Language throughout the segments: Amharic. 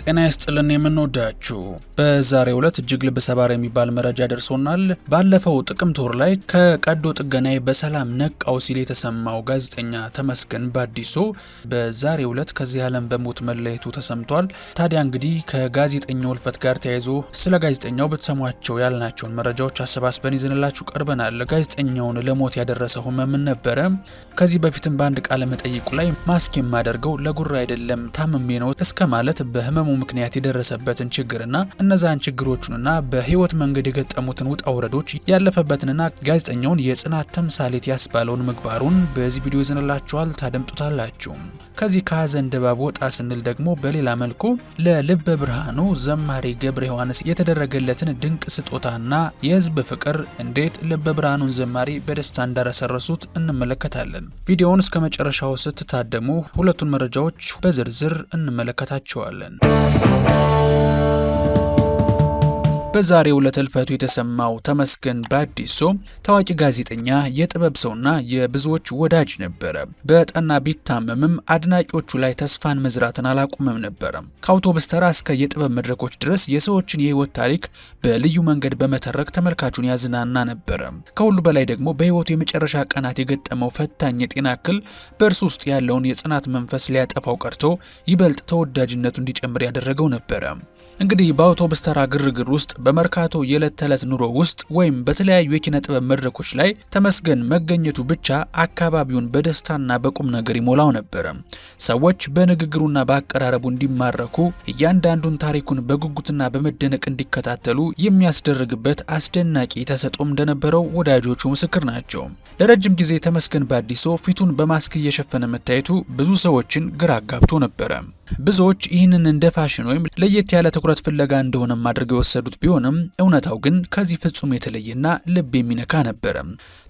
ጤና ይስጥልን የምንወዳችሁ በዛሬው ዕለት እጅግ ልብ ሰባሪ የሚባል መረጃ ደርሶናል። ባለፈው ጥቅምት ወር ላይ ከቀዶ ጥገናዬ በሰላም ነቃው ሲል የተሰማው ጋዜጠኛ ተመስገን ባዲሶ በዛሬው ዕለት ከዚህ ዓለም በሞት መለየቱ ተሰምቷል። ታዲያ እንግዲህ ከጋዜጠኛው ሕልፈት ጋር ተያይዞ ስለ ጋዜጠኛው በተሰሟቸው ያልናቸውን መረጃዎች አሰባስበን ይዘንላችሁ ቀርበናል። ጋዜጠኛውን ለሞት ያደረሰው ህመም ነበረ። ከዚህ በፊትም በአንድ ቃለ መጠይቁ ላይ ማስክ የማደርገው ለጉራ አይደለም ታምሜ ነው እስከ ማለት በህመሙ ምክንያት የደረሰበትን ችግርና እነዛን ችግሮቹንና በህይወት መንገድ የገጠሙትን ውጣ ውረዶች ያለፈበትንና ጋዜጠኛውን የጽናት ተምሳሌት ያስባለውን ምግባሩን በዚህ ቪዲዮ ይዘንላችኋል፣ ታደምጡታላችሁ። ከዚህ ከሀዘን ድባብ ወጣ ስንል ደግሞ በሌላ መልኩ ለልበ ብርሃኑ ዘማሪ ገብረ ዮሐንስ የተደረገለትን ድንቅ ስጦታና የህዝብ ፍቅር እንዴት ልበ ብርሃኑን ዘማሪ በደስታ እንዳረሰረሱት እንመለከታለን። ቪዲዮውን እስከ መጨረሻው ስትታደሙ ሁለቱን መረጃዎች በዝርዝር እንመለከታቸዋለን። በዛሬው ዕለት ሕልፈቱ የተሰማው ተመስገን ባዲሶ ታዋቂ ጋዜጠኛ፣ የጥበብ ሰውና የብዙዎች ወዳጅ ነበረ። በጠና ቢታመምም አድናቂዎቹ ላይ ተስፋን መዝራትን አላቆመም ነበረ። ከአውቶቡስ ተራ እስከ የጥበብ መድረኮች ድረስ የሰዎችን የህይወት ታሪክ በልዩ መንገድ በመተረክ ተመልካቹን ያዝናና ነበረ። ከሁሉ በላይ ደግሞ በህይወቱ የመጨረሻ ቀናት የገጠመው ፈታኝ የጤና እክል በእርሱ ውስጥ ያለውን የጽናት መንፈስ ሊያጠፋው ቀርቶ ይበልጥ ተወዳጅነቱ እንዲጨምር ያደረገው ነበረ። እንግዲህ በአውቶቡስ ተራ ግርግር ውስጥ፣ በመርካቶ የዕለት ተዕለት ኑሮ ውስጥ ወይም በተለያዩ የኪነ ጥበብ መድረኮች ላይ ተመስገን መገኘቱ ብቻ አካባቢውን በደስታና በቁም ነገር ይሞላው ነበር። ሰዎች በንግግሩና በአቀራረቡ እንዲማረኩ፣ እያንዳንዱን ታሪኩን በጉጉትና በመደነቅ እንዲከታተሉ የሚያስደርግበት አስደናቂ ተሰጥኦም እንደነበረው ወዳጆቹ ምስክር ናቸው። ለረጅም ጊዜ ተመስገን ባዲሶ ፊቱን በማስክ እየሸፈነ መታየቱ ብዙ ሰዎችን ግራ አጋብቶ ነበረ። ብዙዎች ይህንን እንደ ፋሽን ወይም ለየት ያለ ትኩረት ፍለጋ እንደሆነም አድርገው የወሰዱት ቢሆንም እውነታው ግን ከዚህ ፍጹም የተለየና ልብ የሚነካ ነበረ።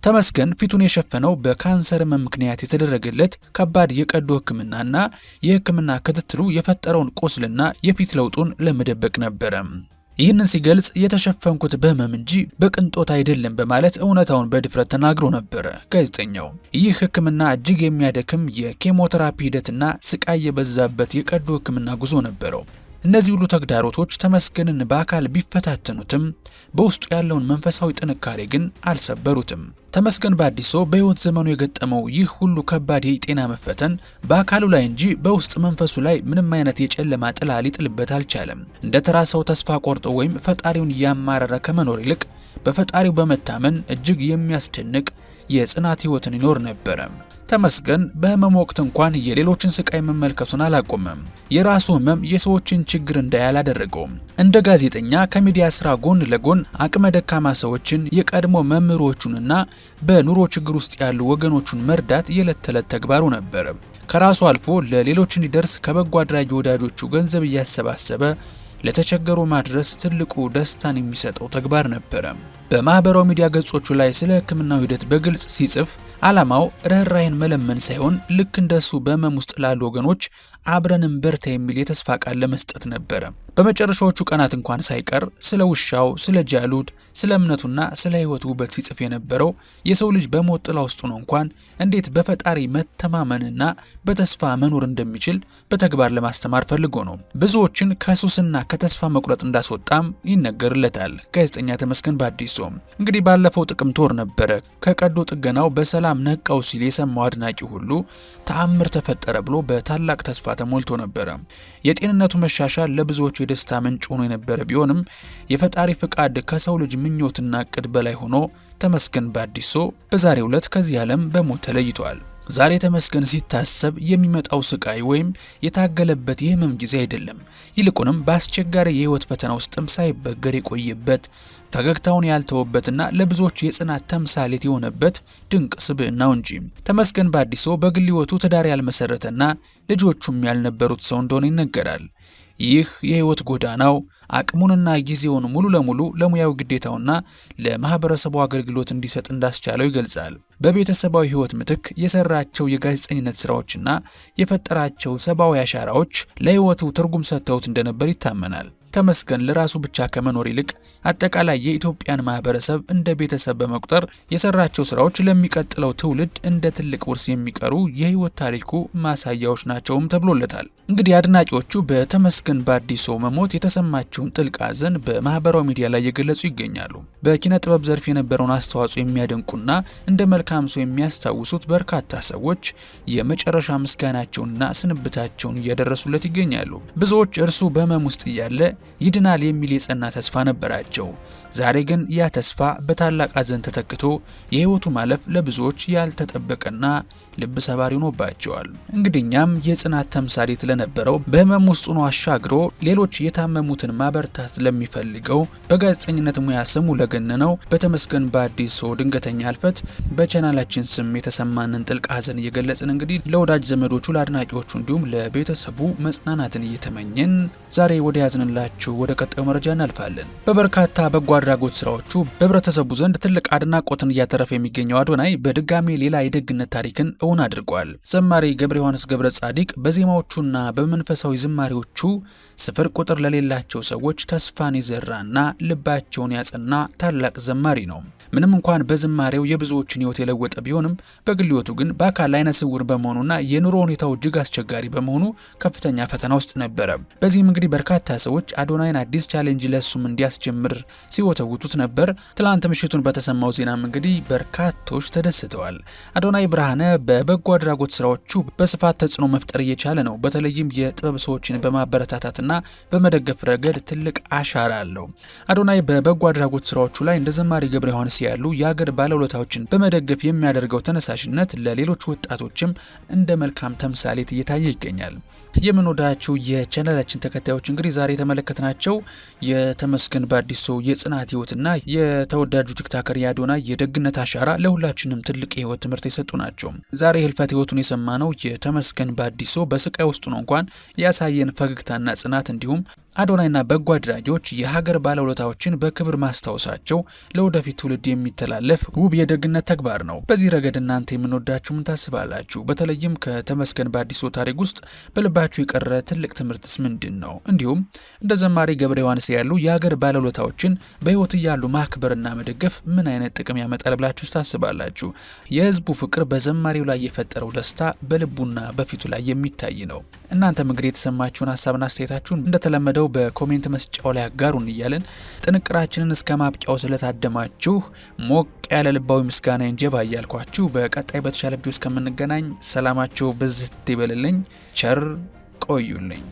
ተመስገን ፊቱን የሸፈነው በካንሰር ምክንያት የተደረገለት ከባድ የቀዶ ሕክምናና የሕክምና ክትትሉ የፈጠረውን ቁስልና የፊት ለውጡን ለመደበቅ ነበረ። ይህንን ሲገልጽ የተሸፈንኩት በህመም እንጂ በቅንጦት አይደለም በማለት እውነታውን በድፍረት ተናግሮ ነበረ። ጋዜጠኛው ይህ ህክምና እጅግ የሚያደክም የኬሞቴራፒ ሂደትና ስቃይ የበዛበት የቀዶ ህክምና ጉዞ ነበረው። እነዚህ ሁሉ ተግዳሮቶች ተመስገንን በአካል ቢፈታተኑትም በውስጡ ያለውን መንፈሳዊ ጥንካሬ ግን አልሰበሩትም። ተመስገን ባዲሶ በህይወት ዘመኑ የገጠመው ይህ ሁሉ ከባድ የጤና መፈተን በአካሉ ላይ እንጂ በውስጥ መንፈሱ ላይ ምንም አይነት የጨለማ ጥላ ሊጥልበት አልቻለም። እንደ ተራ ሰው ተስፋ ቆርጦ ወይም ፈጣሪውን እያማረረ ከመኖር ይልቅ በፈጣሪው በመታመን እጅግ የሚያስደንቅ የጽናት ህይወትን ይኖር ነበረ። ተመስገን በህመም ወቅት እንኳን የሌሎችን ስቃይ መመልከቱን አላቆመም። የራሱ ህመም የሰዎችን ችግር እንዳያል አደረገውም። እንደ ጋዜጠኛ ከሚዲያ ስራ ጎን ለጎን አቅመ ደካማ ሰዎችን፣ የቀድሞ መምህሮቹንና በኑሮ ችግር ውስጥ ያሉ ወገኖቹን መርዳት የዕለት ተዕለት ተግባሩ ነበር። ከራሱ አልፎ ለሌሎች እንዲደርስ ከበጎ አድራጊ ወዳጆቹ ገንዘብ እያሰባሰበ ለተቸገሩ ማድረስ ትልቁ ደስታን የሚሰጠው ተግባር ነበረ። በማህበራዊ ሚዲያ ገጾቹ ላይ ስለ ህክምናው ሂደት በግልጽ ሲጽፍ ዓላማው ርህራሄን መለመን ሳይሆን ልክ እንደሱ በህመም ውስጥ ላሉ ወገኖች አብረንም በርታ የሚል የተስፋ ቃል ለመስጠት ነበረ። በመጨረሻዎቹ ቀናት እንኳን ሳይቀር ስለ ውሻው፣ ስለ ጃሉድ፣ ስለ እምነቱና ስለ ህይወቱ ውበት ሲጽፍ የነበረው የሰው ልጅ በሞት ጥላ ውስጥ ነው እንኳን እንዴት በፈጣሪ መተማመንና በተስፋ መኖር እንደሚችል በተግባር ለማስተማር ፈልጎ ነው። ብዙዎችን ከሱስና ከተስፋ መቁረጥ እንዳስወጣም ይነገርለታል። ጋዜጠኛ ተመስገን ባዲሶ እንግዲህ ባለፈው ጥቅምት ወር ነበረ ከቀዶ ጥገናው በሰላም ነቃው ሲል የሰማው አድናቂ ሁሉ ተአምር ተፈጠረ ብሎ በታላቅ ተስፋ ተሞልቶ ነበረ። የጤንነቱ መሻሻል ለብዙዎች የደስታ ምንጭ ሆኖ የነበረ ቢሆንም የፈጣሪ ፍቃድ ከሰው ልጅ ምኞትና እቅድ በላይ ሆኖ ተመስገን ባዲሶ በዛሬው ዕለት ከዚህ ዓለም በሞት ተለይቷል። ዛሬ ተመስገን ሲታሰብ የሚመጣው ስቃይ ወይም የታገለበት የህመም ጊዜ አይደለም። ይልቁንም በአስቸጋሪ የህይወት ፈተና ውስጥም ሳይበገር የቆየበት፣ ፈገግታውን ያልተወበትና ለብዙዎች የጽናት ተምሳሌት የሆነበት ድንቅ ስብዕናው እንጂ። ተመስገን ባዲሶ በግል ህይወቱ ትዳር ያልመሰረተና ልጆቹም ያልነበሩት ሰው እንደሆነ ይነገራል። ይህ የህይወት ጎዳናው አቅሙንና ጊዜውን ሙሉ ለሙሉ ለሙያው ግዴታውና ለማህበረሰቡ አገልግሎት እንዲሰጥ እንዳስቻለው ይገልጻል። በቤተሰባዊ ህይወት ምትክ የሰራቸው የጋዜጠኝነት ስራዎችና የፈጠራቸው ሰብአዊ አሻራዎች ለህይወቱ ትርጉም ሰጥተውት እንደነበር ይታመናል። ተመስገን ለራሱ ብቻ ከመኖር ይልቅ አጠቃላይ የኢትዮጵያን ማህበረሰብ እንደ ቤተሰብ በመቁጠር የሰራቸው ስራዎች ለሚቀጥለው ትውልድ እንደ ትልቅ ውርስ የሚቀሩ የህይወት ታሪኩ ማሳያዎች ናቸውም ተብሎለታል። እንግዲህ አድናቂዎቹ በተመስገን በአዲሶ መሞት የተሰማቸውን ጥልቅ ሐዘን በማህበራዊ ሚዲያ ላይ እየገለጹ ይገኛሉ። በኪነ ጥበብ ዘርፍ የነበረውን አስተዋጽኦ የሚያደንቁና እንደ መልካም ሰው የሚያስታውሱት በርካታ ሰዎች የመጨረሻ ምስጋናቸውንና ስንብታቸውን እያደረሱለት ይገኛሉ። ብዙዎች እርሱ በህመም ውስጥ እያለ ይድናል የሚል የጸና ተስፋ ነበራቸው። ዛሬ ግን ያ ተስፋ በታላቅ ሐዘን ተተክቶ የህይወቱ ማለፍ ለብዙዎች ያልተጠበቀና ልብ ሰባሪ ሆኖባቸዋል። እንግዲኛም የጽናት ተምሳሌት ለነበረው በህመም ውስጥ ሆኖ አሻግሮ ሌሎች የታመሙትን ማበርታት ለሚፈልገው በጋዜጠኝነት ሙያ ስሙ ለገነነው በተመስገን በአዲሶ ድንገተኛ ህልፈት በቻናላችን ስም የተሰማንን ጥልቅ ሐዘን እየገለጽን እንግዲህ ለወዳጅ ዘመዶቹ፣ ለአድናቂዎቹ እንዲሁም ለቤተሰቡ መጽናናትን እየተመኘን ዛሬ ወደ ያዝንላችሁ ወደ ቀጣዩ መረጃ እናልፋለን። በበርካታ በጎ አድራጎት ስራዎቹ በህብረተሰቡ ዘንድ ትልቅ አድናቆትን እያተረፈ የሚገኘው አዶናይ በድጋሚ ሌላ የደግነት ታሪክን እውን አድርጓል። ዘማሪ ገብረ ዮሐንስ ገብረ ጻዲቅ በዜማዎቹና በመንፈሳዊ ዝማሬዎቹ ስፍር ቁጥር ለሌላቸው ሰዎች ተስፋን የዘራና ልባቸውን ያጸና ታላቅ ዘማሪ ነው። ምንም እንኳን በዝማሬው የብዙዎችን ህይወት የለወጠ ቢሆንም በግል ህይወቱ ግን በአካል ዓይነ ስውር በመሆኑና የኑሮ ሁኔታው እጅግ አስቸጋሪ በመሆኑ ከፍተኛ ፈተና ውስጥ ነበረ። በዚህም እንግዲህ በርካታ ሰዎች አዶናይን አዲስ ቻሌንጅ ለሱም እንዲያስጀምር ሲወተውቱት ነበር። ትላንት ምሽቱን በተሰማው ዜናም እንግዲህ በርካቶች ተደስተዋል። አዶናይ ብርሃነ በበጎ አድራጎት ስራዎቹ በስፋት ተጽዕኖ መፍጠር እየቻለ ነው። በተለይም የጥበብ ሰዎችን በማበረታታትና በመደገፍ ረገድ ትልቅ አሻራ አለው። አዶናይ በበጎ አድራጎት ስራዎቹ ላይ እንደ ዘማሪ ገብረ ዮሐንስ ያሉ የሀገር ባለውለታዎችን በመደገፍ የሚያደርገው ተነሳሽነት ለሌሎች ወጣቶችም እንደ መልካም ተምሳሌት እየታየ ይገኛል። የምንወዳችሁ የቻናላችን ተከታዮች እንግዲህ ዛሬ የተመለከትናቸው የተመስገን በአዲሶ የጽናት ህይወትና የተወዳጁ ቲክቶከር የአዶናይ የደግነት አሻራ ለሁላችንም ትልቅ የህይወት ትምህርት የሰጡ ናቸው። ዛሬ ህልፈት ህይወቱን የሰማነው የተመስገን በአዲሶ በስቃይ ውስጥ ነው እንኳን ያሳየን ፈገግታና ጽናት እንዲሁም አዶናይና በጎ አድራጊዎች የሀገር ባለውለታዎችን በክብር ማስታወሳቸው ለወደፊት ትውልድ የሚተላለፍ ውብ የደግነት ተግባር ነው። በዚህ ረገድ እናንተ የምንወዳችሁ ምን ታስባላችሁ? በተለይም ከተመስገን በአዲሶ ታሪክ ውስጥ በልባችሁ የቀረ ትልቅ ትምህርትስ ምንድን ነው? እንዲሁም እንደ ዘማሪ ገብረ ዮሐንስ ያሉ የሀገር ባለውለታዎችን በህይወት እያሉ ማክበርና መደገፍ ምን አይነት ጥቅም ያመጣል ብላችሁ ታስባላችሁ? የህዝቡ ፍቅር በዘማሪው ላይ የፈጠረው ደስታ በልቡና በፊቱ ላይ የሚታይ ነው። እናንተም እንግዲህ የተሰማችሁን ሀሳብና አስተያየታችሁን እንደተለመደው በኮሜንት መስጫው ላይ አጋሩን እያለን ጥንቅራችንን እስከ ማብቂያው ስለታደማችሁ ሞቅ ያለ ልባዊ ምስጋና እንጀባ እያልኳችሁ በቀጣይ በተሻለ ቪዲዮ እስከምንገናኝ ሰላማችሁ ብዝት ይበልልኝ። ቸር ቆዩልኝ።